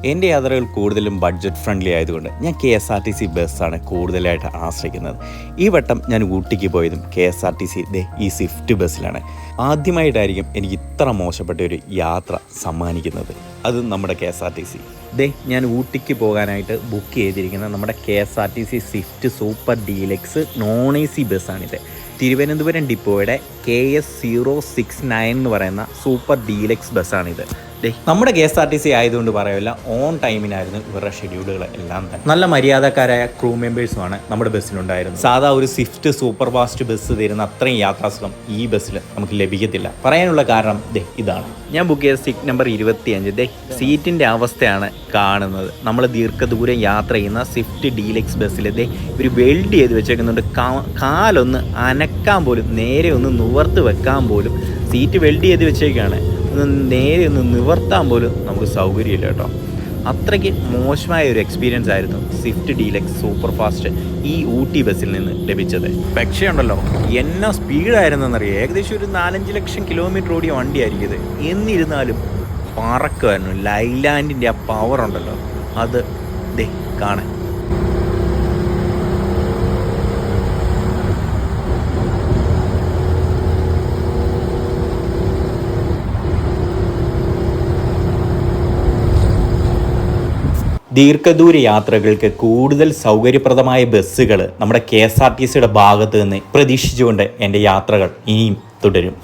എൻ്റെ യാത്രകൾ കൂടുതലും ബഡ്ജറ്റ് ഫ്രണ്ട്ലി ആയതുകൊണ്ട് ഞാൻ KSRTC ബസ്സാണ് കൂടുതലായിട്ട് ആശ്രയിക്കുന്നത്. ഈ വട്ടം ഞാൻ ഊട്ടിക്ക് പോയതും KSRTC ഈ സ്വിഫ്റ്റ് ബസ്സിലാണ്. ആദ്യമായിട്ടായിരിക്കും എനിക്ക് ഇത്ര മോശപ്പെട്ട ഒരു യാത്ര സമ്മാനിക്കുന്നത്, അത് നമ്മുടെ KSRTC. ഞാൻ ഊട്ടിക്ക് പോകാനായിട്ട് ബുക്ക് ചെയ്തിരിക്കുന്ന നമ്മുടെ KSRTC swift super deluxe non AC ബസ്സാണിത്. തിരുവനന്തപുരം ഡിപ്പോയുടെ KS069 എന്ന് പറയുന്ന സൂപ്പർ ഡീലക്സ് ബസ്സാണിത്. നമ്മുടെ KSRTC ആയതുകൊണ്ട് പറയില്ല, ഓൺ ടൈമിനായിരുന്നു ഇവരുടെ ഷെഡ്യൂളുകൾ എല്ലാം തന്നെ. നല്ല മര്യാദക്കാരായ ക്രൂ മെമ്പേഴ്സുമാണ് നമ്മുടെ ബസ്സിലുണ്ടായിരുന്നത്. സാധാ ഒരു സ്വിഫ്റ്റ് സൂപ്പർ ഫാസ്റ്റ് ബസ് തരുന്ന അത്രയും യാത്രാസുഖം ഈ ബസ്സിൽ നമുക്ക് ലഭിക്കത്തില്ല. പറയാനുള്ള കാരണം ഇതാണ്. ഞാൻ ബുക്ക് ചെയ്ത സീറ്റ് നമ്പർ 25. സീറ്റിൻ്റെ അവസ്ഥയാണ് കാണുന്നത്. നമ്മൾ ദീർഘദൂരം യാത്ര ചെയ്യുന്ന സ്വിഫ്റ്റ് ഡീലക്സ് ബസ്സിൽ ഒരു വെൽഡ് ചെയ്ത് വെച്ചേക്കുന്നുണ്ട്. കാലൊന്ന് അനക്കാൻ പോലും, നേരെ ഒന്ന് നിവർത്ത് വെക്കാൻ പോലും സീറ്റ് വെൽഡ് ചെയ്ത് വെച്ചേക്കാണ്. നേരെ ഒന്ന് നിവർത്താൻ പോലും നമുക്ക് സൗകര്യമില്ല കേട്ടോ. അത്രയ്ക്ക് മോശമായ ഒരു എക്സ്പീരിയൻസ് ആയിരുന്നു സ്വിഫ്റ്റ് ഡീലക്സ് സൂപ്പർ ഫാസ്റ്റ് ഈ ഊട്ടി ബസ്സിൽ നിന്ന് ലഭിച്ചത്. പക്ഷേ ഉണ്ടല്ലോ, എന്നാ സ്പീഡായിരുന്നെന്നറിയാം. ഏകദേശം ഒരു 4-5 ലക്ഷം കിലോമീറ്റർ ഓടിയ വണ്ടിയായിരിക്കും ഇത്. എന്നിരുന്നാലും പറക്കുമായിരുന്നു. ലൈലാൻഡിൻ്റെ ആ പവർ ഉണ്ടല്ലോ, അത് കാണാൻ. ദീർഘദൂര യാത്രകൾക്ക് കൂടുതൽ സൗകര്യപ്രദമായ ബസ്സുകൾ നമ്മുടെ KSRTCയുടെ ഭാഗത്ത് നിന്ന് പ്രതീക്ഷിച്ചുകൊണ്ട് എൻ്റെ യാത്രകൾ ഇനിയും തുടരും.